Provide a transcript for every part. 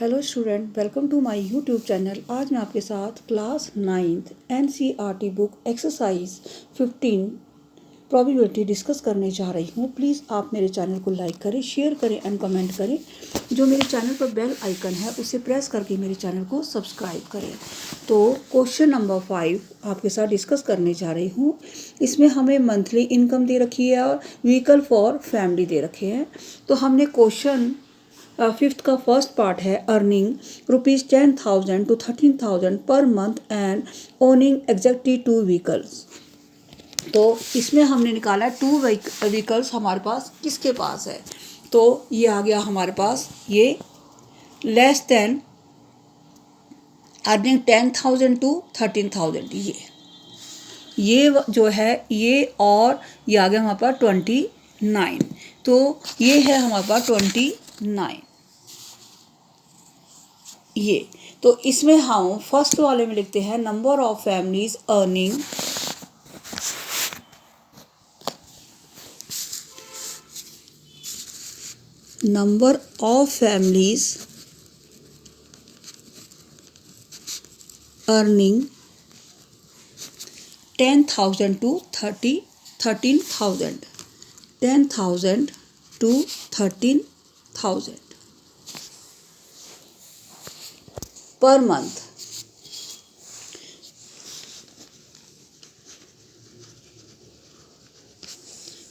Hello student, welcome to my YouTube channel. आज मैं आपके साथ class 9th NCERT book exercise 15 probability discuss करने जा रही हूँ। प्लीज़ आप मेरे चैनल को लाइक करें, शेयर करें एंड कमेंट करें। जो मेरे चैनल पर बेल आइकन है उसे प्रेस करके मेरे चैनल को सब्सक्राइब करें। तो क्वेश्चन नंबर 5 आपके साथ डिस्कस करने जा रही हूँ। इसमें हमें मंथली इनकम दे रखी है और व्हीकल फॉर फैमिली दे रखे हैं। तो हमने क्वेश्चन फिफ्थ का फर्स्ट पार्ट है अर्निंग ₹10,000 to 13,000 पर month and owning exactly 2 vehicles. तो इसमें हमने निकाला 2 व्हीकल्स हमारे पास किसके पास है। तो ये आ गया हमारे पास, ये लेस देन अर्निंग 10,000 to 13,000, ये जो है ये, और ये आ गया हमारे पास 29। तो ये है हमारे पास 29 ये। तो इसमें हम फर्स्ट वाले में लिखते हैं number of families earning number of families earning 10,000 to 13,000 10,000 to 13,000 per month.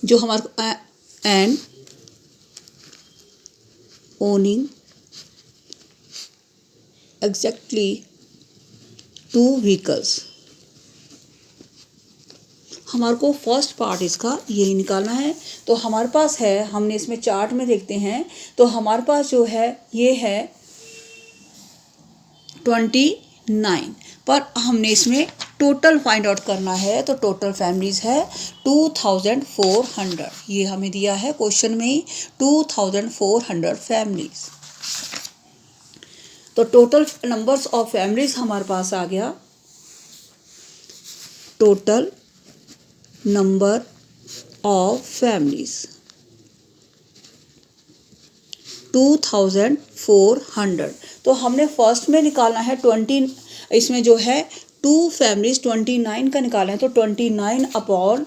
जो हमारे एंड ओनिंग एग्जैक्टली 2 व्हीकल्स। हमारे को फर्स्ट पार्ट इसका यही निकालना है। तो हमारे पास है, हमने इसमें चार्ट में देखते हैं तो हमारे पास जो है ये है 29, पर हमने इसमें टोटल फाइंड आउट करना है। तो टोटल फैमिलीज है 2400, ये हमें दिया है क्वेश्चन में ही 2400 फैमिलीज। तो टोटल नंबर्स ऑफ फैमिलीज हमारे पास आ गया, टोटल नंबर ऑफ फैमिलीज 2400। तो हमने फर्स्ट में निकालना है 20, इसमें जो है 2 फैमिलीज 29 का निकालें तो 29 अपॉन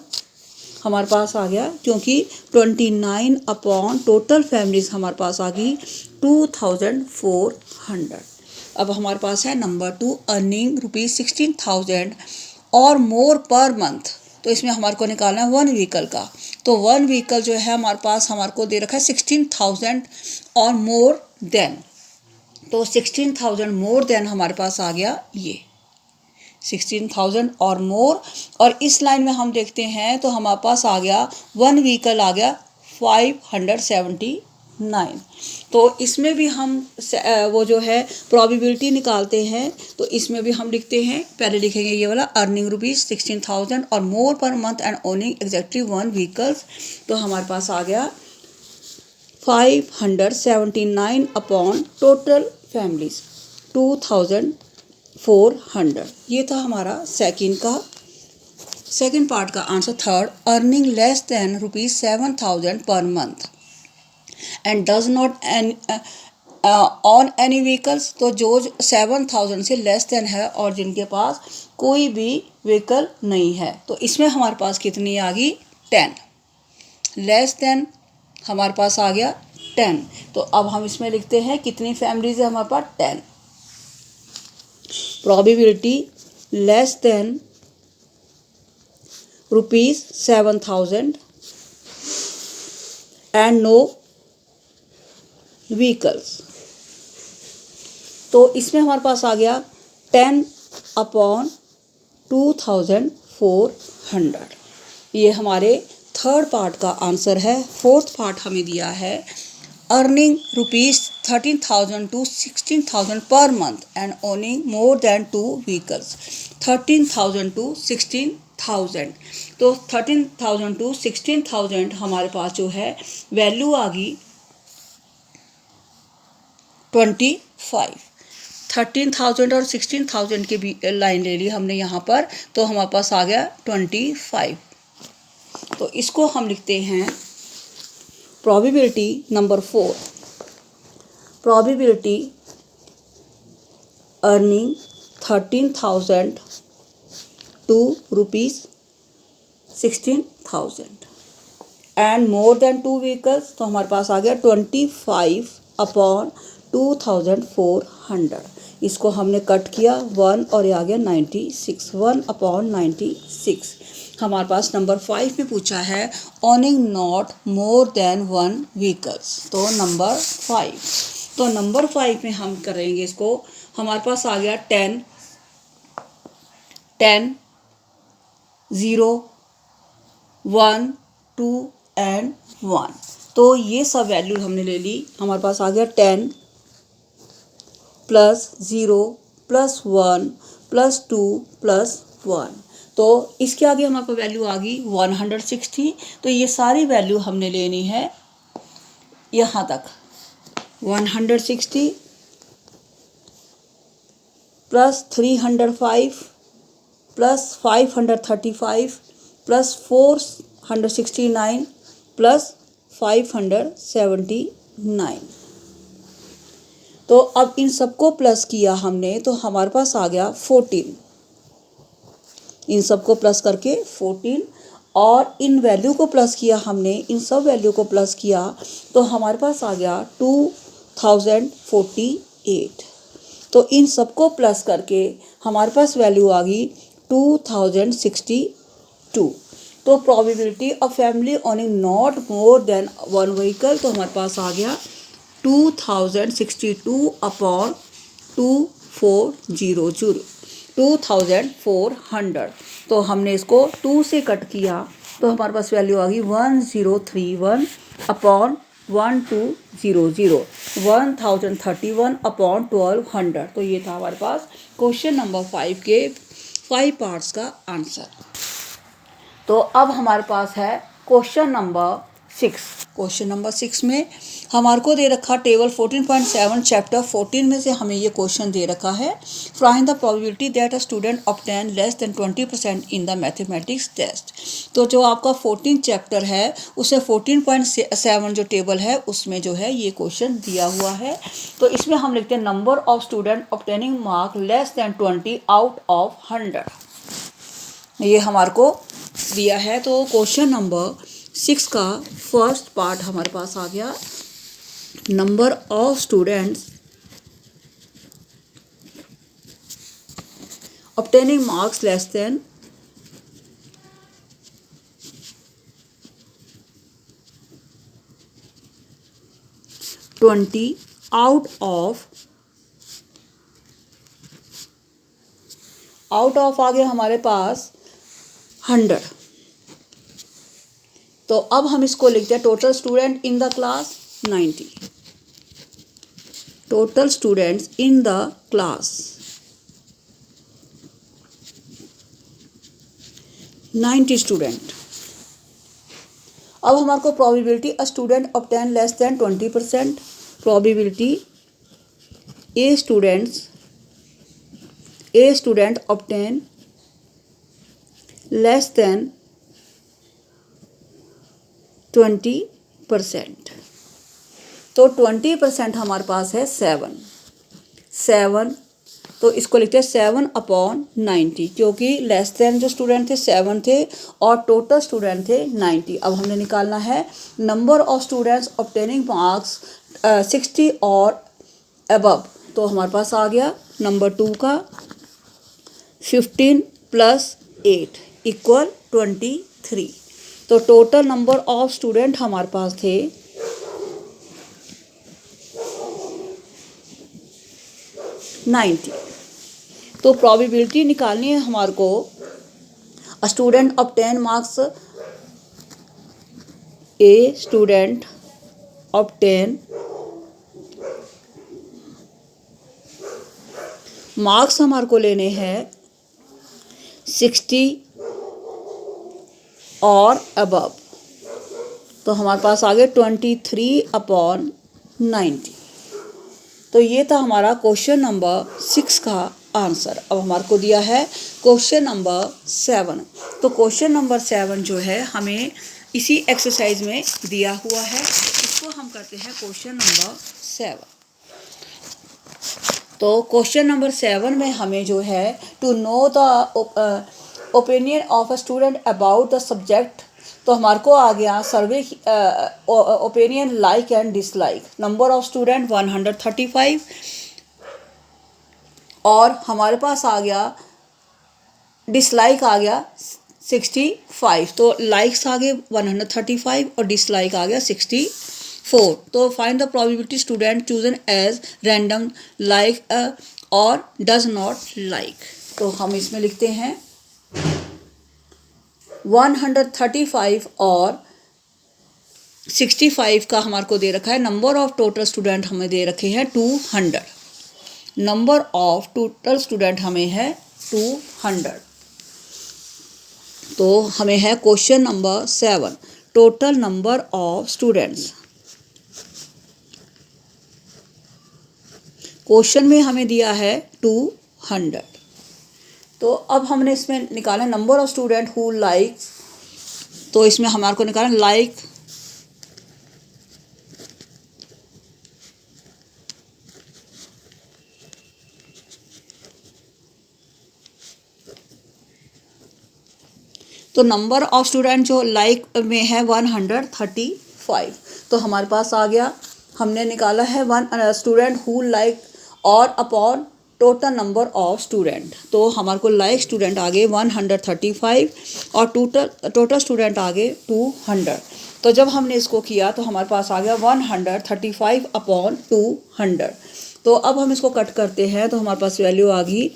हमारे पास आ गया, क्योंकि 29 अपॉन टोटल फैमिलीज हमारे पास आ गई 2400। अब हमारे पास है नंबर 2 अर्निंग ₹16,000 और मोर पर मंथ। तो इसमें हमारे को निकालना है 1 व्हीकल का। तो 1 व्हीकल जो है हमारे पास हमारे को दे रखा है 16,000 और मोर देन। तो 16,000 मोर देन हमारे पास आ गया ये 16,000 और मोर। और इस लाइन में हम देखते हैं तो हमारे पास आ गया 1 व्हीकल आ गया 579। तो इसमें भी हम वो जो है प्रोबेबिलिटी निकालते हैं। तो इसमें भी हम लिखते हैं, पहले लिखेंगे ये वाला अर्निंग ₹16,000 और more per month and owning exactly 1 vehicles. तो हमारे पास आ गया 579 अपॉन टोटल फैमिलीज 2400। ये था हमारा सेकंड पार्ट का answer. Third, earning less than ₹7,000 पर month and does not on any vehicles. तो जो 7,000 से लेस देन है और जिनके पास कोई भी व्हीकल नहीं है। तो इसमें हमारे पास कितनी आ गई 10, लेस देन हमारे पास आ गया 10। तो अब हम इसमें लिखते हैं कितनी फैमिलीज है हमारे पास 10। Probability less than ₹7,000 and no vehicles. तो इसमें हमारे पास आ गया 10 अपॉन 2400। ये हमारे थर्ड पार्ट का आंसर है। फोर्थ पार्ट हमें दिया है अर्निंग ₹13,000 to 16,000 पर month and owning more than 2 vehicles. 13,000 to 16,000। तो 13,000 to 16,000 हमारे पास जो है वैल्यू आ गई 25। 13,000 और 16,000 की भी लाइन ले ली हमने यहाँ पर, तो हमारे पास आ गया 25। तो इसको हम लिखते हैं probability number 4। Probability earning 13,000 to ₹16,000 and more than 2 vehicles, तो हमारे पास आ गया 25/2400। इसको हमने कट किया 1 और ये आ गया 96, 1/96। हमारे पास नंबर 5 में पूछा है ऑनिंग नॉट मोर देन 1 व्हीकल्स, तो नंबर 5। तो नंबर 5 में हम करेंगे इसको, हमारे पास आ गया 10, 0, 1, 2 एंड 1। तो ये सब वैल्यू हमने ले ली। हमारे पास आ गया 10 + 0 + 1 + 2 + 1। तो इसके आगे हमारे पास वैल्यू आ गई 160। तो ये सारी वैल्यू हमने लेनी है यहाँ तक, 160 + 305 + 535 + 469 + 579। तो अब इन सबको प्लस किया हमने, तो हमारे पास आ गया 14। इन सबको प्लस करके 14, और इन वैल्यू को प्लस किया हमने, इन सब वैल्यू को प्लस किया, तो हमारे पास आ गया 2048। तो इन सबको प्लस करके हमारे पास वैल्यू आ गई 2062। तो probability of family owning not more than 1 vehicle, तो हमारे पास आ गया 2062/2400, 2400। तो हमने इसको 2 से कट किया, तो हमारे पास वैल्यू आ गई 1031/1200, 1031/1200। तो ये था हमारे पास क्वेश्चन नंबर 5 के 5 पार्ट्स का आंसर। तो अब हमारे पास है क्वेश्चन नंबर 6। क्वेश्चन नंबर 6 में हमारे को दे रखा टेबल 14.7 चैप्टर 14 में से हमें ये क्वेश्चन दे रखा है, find the probability that a student obtain less than 20% in the mathematics test. तो जो आपका 14 चैप्टर है उसे 14.7 जो टेबल है उसमें जो है ये क्वेश्चन दिया हुआ है। तो इसमें हम लिखते हैं number of student obtaining mark less than 20 out of 100। ये हमारे को दिया है। तो क्वेश्चन नंबर 6 का फर्स्ट पार्ट हमारे पास आ गया, number of students obtaining marks less than 20 out of आ गया हमारे पास 100। तो अब हम इसको लिखते हैं total student in the class 90, total students in the class 90 student. अब हमारे को probability a student obtain less than 20%, probability a student obtain less than 20%। तो 20% हमारे पास है 7। तो इसको लिखते हैं 7/90, क्योंकि लेस देन जो स्टूडेंट थे 7 थे और टोटल स्टूडेंट थे 90। अब हमने निकालना है number of students obtaining marks 60 और अबव। तो हमारे पास आ गया नंबर 2 का 15 + 8 = 23। तो टोटल नंबर ऑफ स्टूडेंट हमारे पास थे 90। तो प्रोबेबिलिटी निकालनी है हमारे को, student obtain marks, a student obtain marks हमारे को लेने हैं 60 और अबव। तो हमारे पास आ गए 23/90। तो ये था हमारा क्वेश्चन नंबर 6 का आंसर। अब हमारे को दिया है क्वेश्चन नंबर 7। तो क्वेश्चन नंबर 7 जो है हमें इसी एक्सरसाइज में दिया हुआ है, इसको हम करते हैं क्वेश्चन नंबर 7। तो क्वेश्चन नंबर 7 में हमें जो है to know the opinion of a student about the subject, तो हमारे को आ गया survey opinion like and dislike. Number of student 135 और हमारे पास आ गया डिसलाइक आ गया 65। तो लाइक्स आ गए 135 और डिसलाइक आ गया 64। तो find the probability student chosen as random like और डज नॉट लाइक। तो हम इसमें लिखते हैं 135 और 65 का हमारे को दे रखा है। नंबर ऑफ टोटल स्टूडेंट हमें दे रखे हैं 200। नंबर ऑफ टोटल स्टूडेंट हमें है 200। तो हमें है question number 7 total number of students. Question में हमें दिया है 200। तो अब हमने इसमें निकाला number of student who like, तो इसमें हमारे को निकाला लाइक तो नंबर ऑफ स्टूडेंट जो लाइक में है 135। तो हमारे पास आ गया, हमने निकाला है वन स्टूडेंट हु लाइक और upon total number of student. तो हमारे को लाइक स्टूडेंट आ गए 135 और टोटल स्टूडेंट आ गए 200। तो जब हमने इसको किया तो हमारे पास आ गया 135 अपॉन 200। तो अब हम इसको कट करते हैं तो हमारे पास वैल्यू आ गई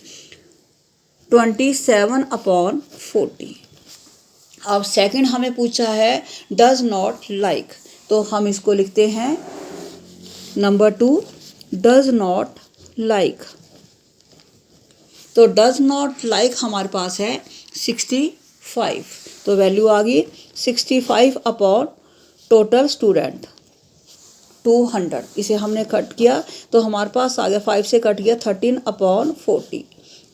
27 अपॉन 40। अब सेकंड हमें पूछा है डज नॉट लाइक, तो हम इसको लिखते हैं नंबर 2 डज नॉट लाइक। तो डज नॉट लाइक हमारे पास है 65। तो वैल्यू आ गई 65 अपॉन टोटल स्टूडेंट 200। इसे हमने कट किया तो हमारे पास आ गया 5 से कट गया 13 अपॉन 40।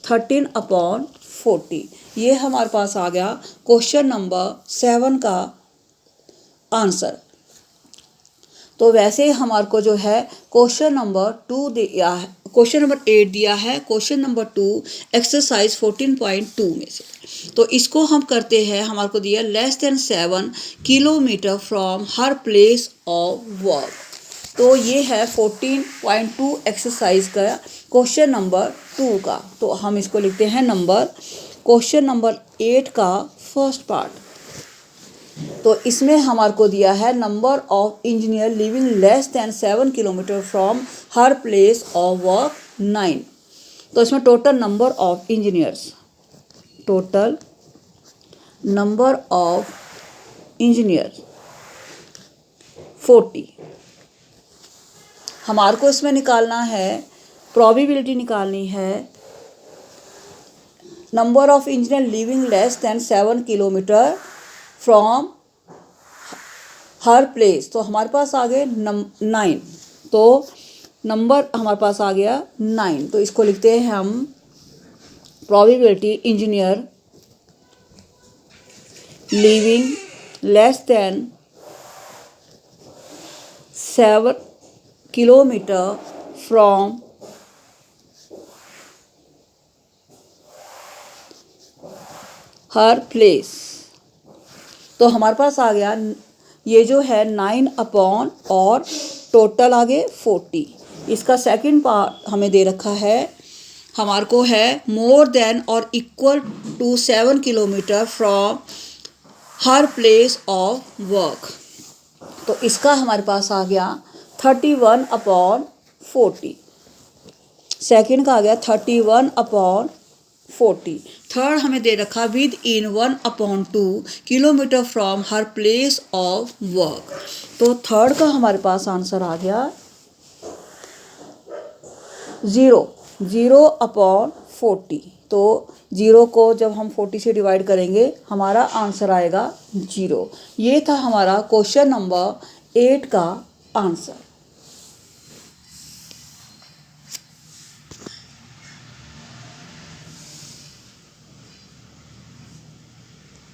13 अपॉन 40 ये हमारे पास आ गया क्वेश्चन नंबर 7 का आंसर। तो वैसे ही हमारे को जो है क्वेश्चन नंबर 2 दिया है, क्वेश्चन नंबर 8 दिया है, क्वेश्चन नंबर 2 एक्सरसाइज 14.2 में से। तो इसको हम करते हैं, हमारे को दिया less than 7 kilometre from her place of work. तो ये है 14.2 एक्सरसाइज का क्वेश्चन नंबर 2 का। तो हम इसको लिखते हैं क्वेश्चन नंबर 8 का फर्स्ट पार्ट। तो इसमें हमारे को दिया है number of engineer living less than 7 kilometre from her place of work 9। तो इसमें total number of engineers, total number of engineer 40। हमारे को इसमें निकालना है, प्रोबेबिलिटी निकालनी है number of engineer living less than 7 kilometre from her place. तो हमारे पास आ गए 9। तो नंबर हमारे पास आ गया 9। तो इसको लिखते हैं हम probability engineer living less than 7 kilometre from her place. तो हमारे पास आ गया ये जो है 9 अपॉन और टोटल आगे 40। इसका सेकंड पार्ट हमें दे रखा है, हमारे को है मोर देन और equal to 7 kilometre from her place of work. तो इसका हमारे पास आ गया 31 अपॉन 40। सेकंड का आ गया 31 अपॉन 40। थर्ड हमें दे रखा with in 1/2 kilometre from her place of work. तो थर्ड का हमारे पास आंसर आ गया 0 अपॉन 40। तो 0 को जब हम 40 से डिवाइड करेंगे हमारा आंसर आएगा 0। ये था हमारा क्वेश्चन नंबर 8 का आंसर।